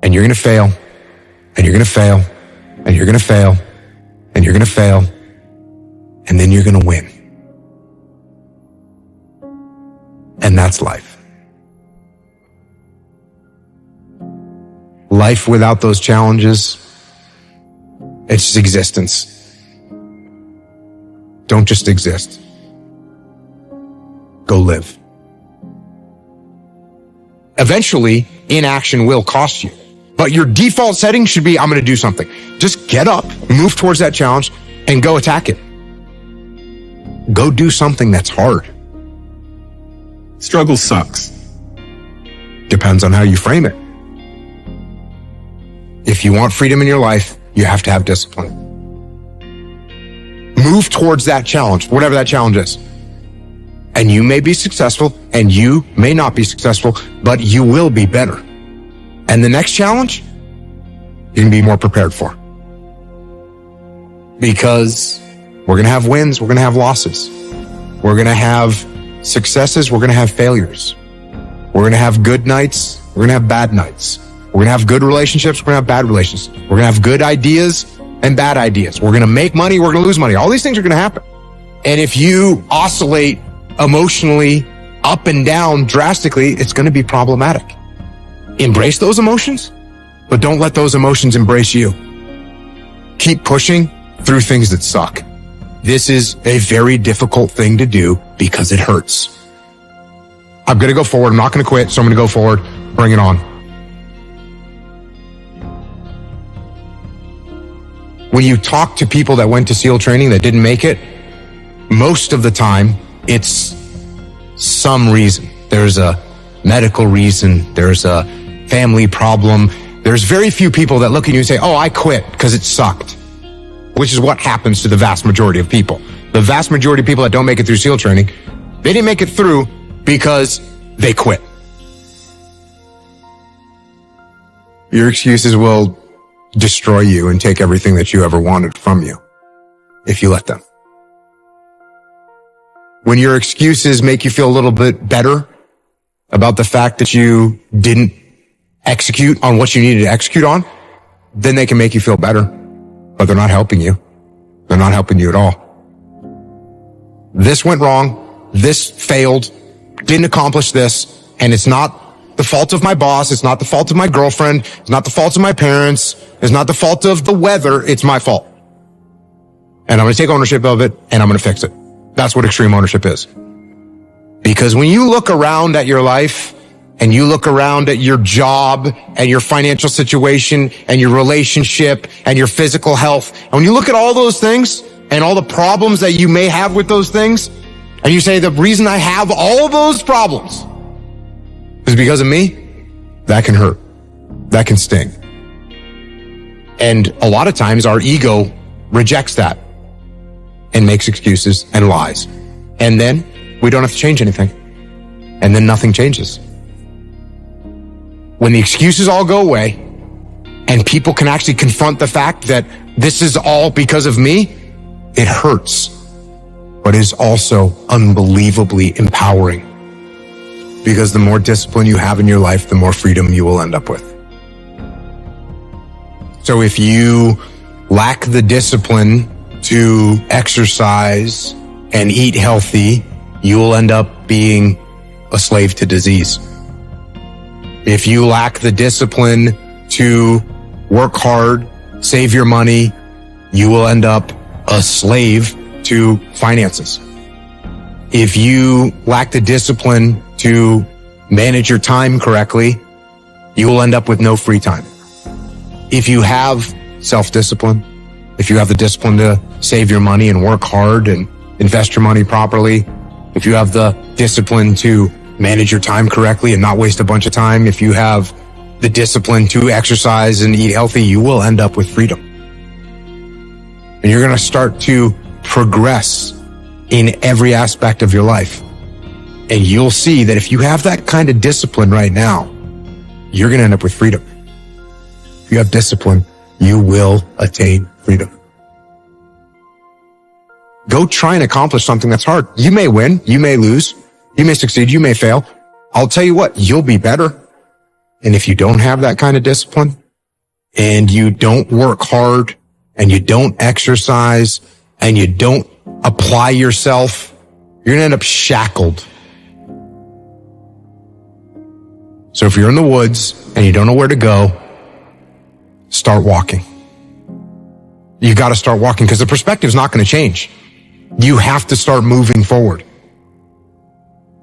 and you're going to fail, and you're going to fail, and you're going to fail, and you're going to fail, and then you're going to win. And that's life. Life without those challenges, it's just existence. Don't just exist. Go live. Eventually, inaction will cost you. But your default setting should be, I'm going to do something. Just get up, move towards that challenge, and go attack it. Go do something that's hard. Struggle sucks. Depends on how you frame it. If you want freedom in your life, you have to have discipline. Move towards that challenge, whatever that challenge is. And you may be successful and you may not be successful, but you will be better. And the next challenge, you can be more prepared for. Because we're going to have wins, we're going to have losses. We're going to have successes, we're going to have failures. We're going to have good nights, we're going to have bad nights. We're going to have good relationships, we're going to have bad relationships. We're going to have good ideas and bad ideas. We're going to make money, we're going to lose money. All these things are going to happen. And if you oscillate emotionally up and down drastically, it's going to be problematic. Embrace those emotions, but don't let those emotions embrace you. Keep pushing through things that suck. This is a very difficult thing to do because it hurts. I'm going to go forward. I'm not going to quit, so I'm going to go forward. Bring it on. When you talk to people that went to SEAL training that didn't make it, most of the time, it's some reason. There's a medical reason. There's a family problem. There's very few people that look at you and say, oh, I quit because it sucked, which is what happens to the vast majority of people. The vast majority of people that don't make it through SEAL training, they didn't make it through because they quit. Your excuses will destroy you and take everything that you ever wanted from you if you let them. When your excuses make you feel a little bit better about the fact that you didn't execute on what you needed to execute on, then they can make you feel better, but they're not helping you. They're not helping you at all. This went wrong. This failed. Didn't accomplish this. And it's not the fault of my boss. It's not the fault of my girlfriend. It's not the fault of my parents. It's not the fault of the weather. It's my fault. And I'm going to take ownership of it and I'm going to fix it. That's what extreme ownership is. Because when you look around at your life and you look around at your job and your financial situation and your relationship and your physical health, and when you look at all those things and all the problems that you may have with those things, and you say, the reason I have all those problems is because of me, that can hurt. That can sting. And a lot of times our ego rejects that and makes excuses and lies. And then we don't have to change anything. And then nothing changes. When the excuses all go away and people can actually confront the fact that this is all because of me, it hurts, but is also unbelievably empowering. Because the more discipline you have in your life, the more freedom you will end up with. So if you lack the discipline to exercise and eat healthy, you will end up being a slave to disease. If you lack the discipline to work hard, save your money, you will end up a slave to finances. If you lack the discipline to manage your time correctly, you will end up with no free time. If you have self-discipline, if you have the discipline to save your money and work hard and invest your money properly, if you have the discipline to manage your time correctly and not waste a bunch of time, if you have the discipline to exercise and eat healthy, you will end up with freedom. And you're going to start to progress in every aspect of your life. And you'll see that if you have that kind of discipline right now, you're going to end up with freedom. If you have discipline, you will attain freedom. Go try and accomplish something that's hard. You may win, you may lose, you may succeed, you may fail. I'll tell you what, you'll be better. And if you don't have that kind of discipline and you don't work hard and you don't exercise and you don't apply yourself, you're going to end up shackled. So if you're in the woods and you don't know where to go, start walking. You got to start walking because the perspective's not going to change. You have to start moving forward.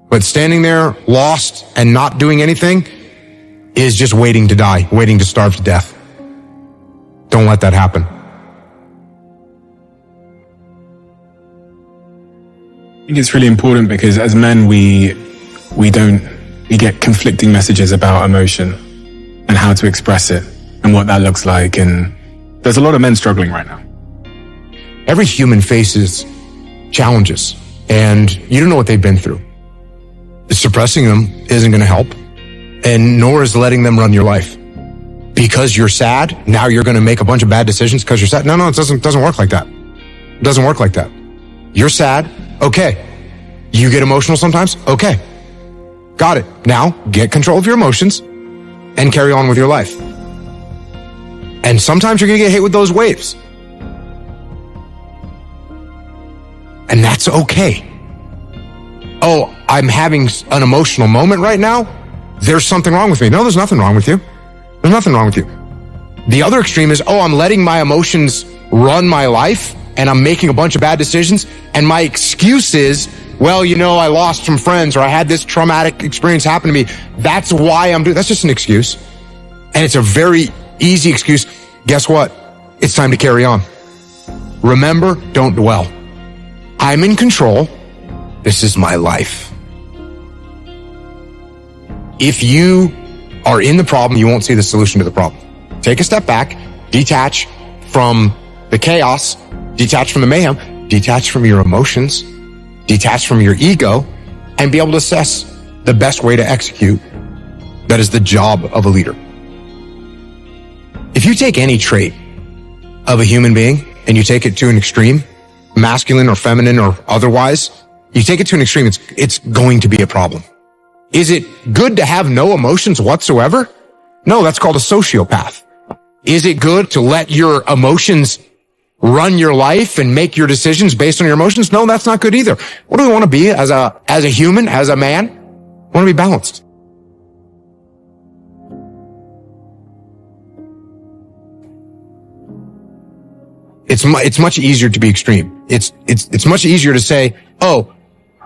But standing there lost and not doing anything is just waiting to die, waiting to starve to death. Don't let that happen. I think it's really important because as men, we get conflicting messages about emotion and how to express it and what that looks like. And there's a lot of men struggling right now. Every human faces challenges and you don't know what they've been through. Suppressing them isn't going to help, and nor is letting them run your life. Because you're sad, now you're going to make a bunch of bad decisions because you're sad. No, it doesn't work like that. It doesn't work like that. You're sad. Okay. You get emotional sometimes. Okay. Got it. Now get control of your emotions and carry on with your life. And sometimes you're going to get hit with those waves. And that's okay. Oh, I'm having an emotional moment right now. There's something wrong with me. No, there's nothing wrong with you. There's nothing wrong with you. The other extreme is, oh, I'm letting my emotions run my life and I'm making a bunch of bad decisions. And my excuse is, well, I lost some friends or I had this traumatic experience happen to me. That's why I'm doing. That's just an excuse. And it's a very easy excuse. Guess what? It's time to carry on. Remember, don't dwell. I'm in control. This is my life. If you are in the problem, you won't see the solution to the problem. Take a step back, detach from the chaos, detach from the mayhem, detach from your emotions, detach from your ego, and be able to assess the best way to execute. That is the job of a leader. If you take any trait of a human being and you take it to an extreme, masculine or feminine or otherwise, you take it to an extreme, it's going to be a problem. Is it good to have no emotions whatsoever? No, that's called a sociopath. Is it good to let your emotions run your life and make your decisions based on your emotions? No, that's not good either. What do we want to be as a human, as a man? We want to be balanced. It's much easier to be extreme. It's much easier to say, oh,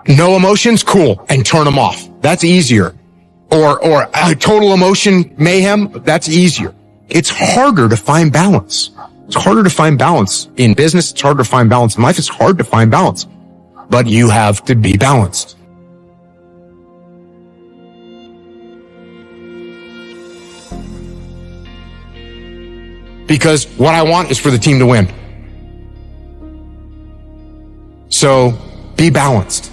no emotions, cool, and turn them off. That's easier. Or total emotion mayhem, that's easier. It's harder to find balance. It's harder to find balance in business. It's harder to find balance in life. It's hard to find balance, but you have to be balanced. Because what I want is for the team to win. So be balanced.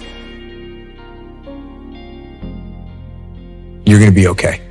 You're going to be okay.